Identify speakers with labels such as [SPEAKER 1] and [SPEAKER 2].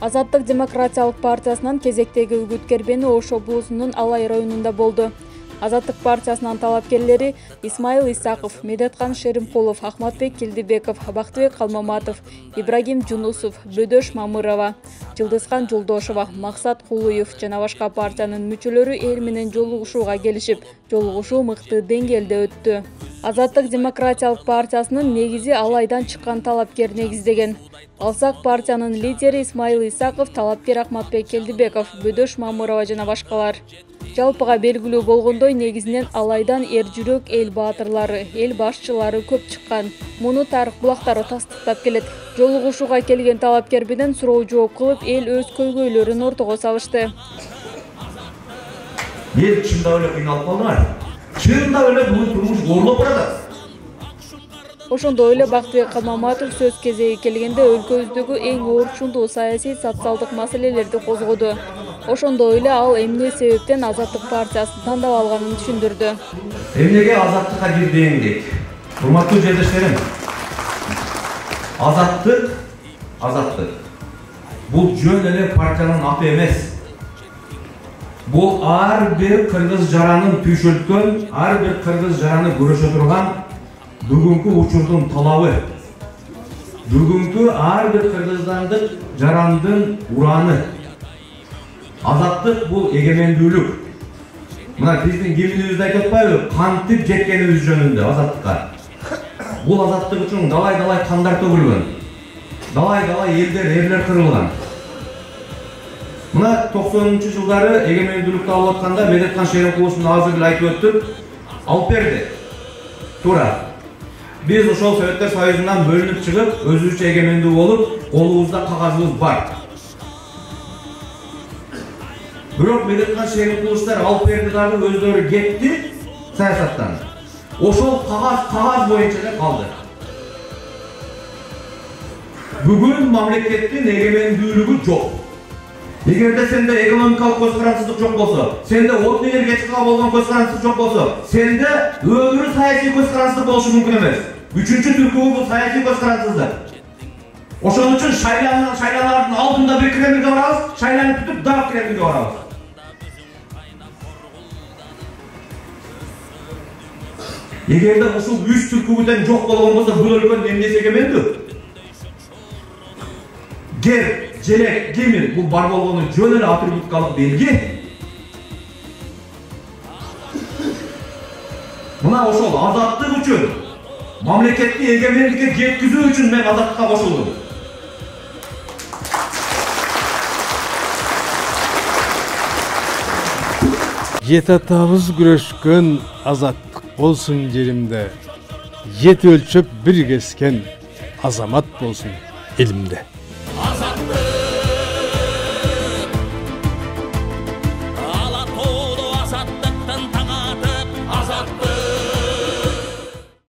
[SPEAKER 1] Азаттык демократиялык партиясынан кезектеги үгүткер Бени Ош облусунун Алай районунда болду. Азаттык партиясынын талапкерлери Исмаил Исаков, Медеткан Шеримкулов, Ахматбек Килдибеков, Бактыбек Калмаматов, Ибрагим Жунусов, Бөдөш Мамырова, Жылдызхан Жолдошова, Максат Кулуев жана башка партиянын мүчөлөрү эл менен жолугушууга келишип, жолугушуу мыкты деңгээлде өттү. Азаттык демократиялык партиясынын негизи Алайдан чыккан талапкер негиздеген. Алсак партиянын лидери Исмаил Исаков, талапкер Ахматбек Келдибеков, Бөдөш Мамырова жана башкалар. Жалпыга белгилүү болгондой, негизинен Алайдан эр жүрөк эл баатырлары, эл башчылары көп чыккан. Муну тарых булактары тастыктап келет. Жолугушууга келген талапкер менен суроо жооп кылып, эл өз көйгөйлөрүн ортого салышты.
[SPEAKER 2] Эл чындап эле кыйналып калдыңар. Чындап эле бүгүн турмуш орлоп барат.
[SPEAKER 1] Ошондой эле Бактыбек Калмаматов сөз кезеги келгенде өлкөбүздөгү эң оорчундуу саясий социалдык маселелерди козгоду. Ошондой эле ал эмне себептен Азаттык партиясын тандап алганын түшүндүрдү.
[SPEAKER 2] Эмнеге Азаттыкка кирдиң дейт. Урматтуу жолдошторум. Азаттык. Бул жөн эле партиянын аты эмес. Бул ар бир кыргыз жаранын түйшөлткөн, ар бир кыргыз жараны көрөшө турган бүгүнкү учурдун талабы. Бүгүнкү ар бир кыргыздандык жарандын ураны. Азаттык бул эгемендүүлүк. Мына биздин гимнибизде айтып атпайбы, кантип жеткенибиз жөнүндө азаттыкка. Бул азаттык үчүн далай кандар төгүлгөн. Далай элдер, эрлер кырылган. Мына 90-жылдары эгемендүүлүктү алып атканда Медеткан Шеримкуловдун азыр эле айтып өттүк, алып берди. Туура. Biz ошол Советтер Союзунан бөлүнүп чыгып, өзүбүзчө эгемендүү болуп, колубузда кагазыбыз бар. Бирок Медеткан Шеримкуловдор алып берди дагы өздөрү кетти саясаттан. Ошол кагаз боюнча эле калды. Бүгүн мамлекеттин эгемендүүлүгү жок. Эгерде сенде экономикалык көз карансыздык жок болсо, сенде отун энергетикага болгон көз карансыздык жок болсо, сенде өмүрү саясий көз карансыздык болушу мүмкүн эмес. Үчүнчү түркүбү бул саясий көз карансыздык. Ошон үчүн шайланалардын алдында бир Кремльге барабыз, шайланып бүтүп дагы Кремльге барабыз. Эгерде ушул 3 түркүбүдөн жок болгон болсо, бул өлкөнүн эмнеси эгемендүү? Гер, желек, кемир бул бар болгону жөн эле атрибуткалык белги. Мына ошол азаттык үчүн, мамлекетти эгемендикке жеткизүү үчүн мен азаттыкка кошулдум.
[SPEAKER 3] Жет атабыз күрөшкөн азаттык болсун жеримде. Жет өлчөп бир кескен азамат болсун элимде.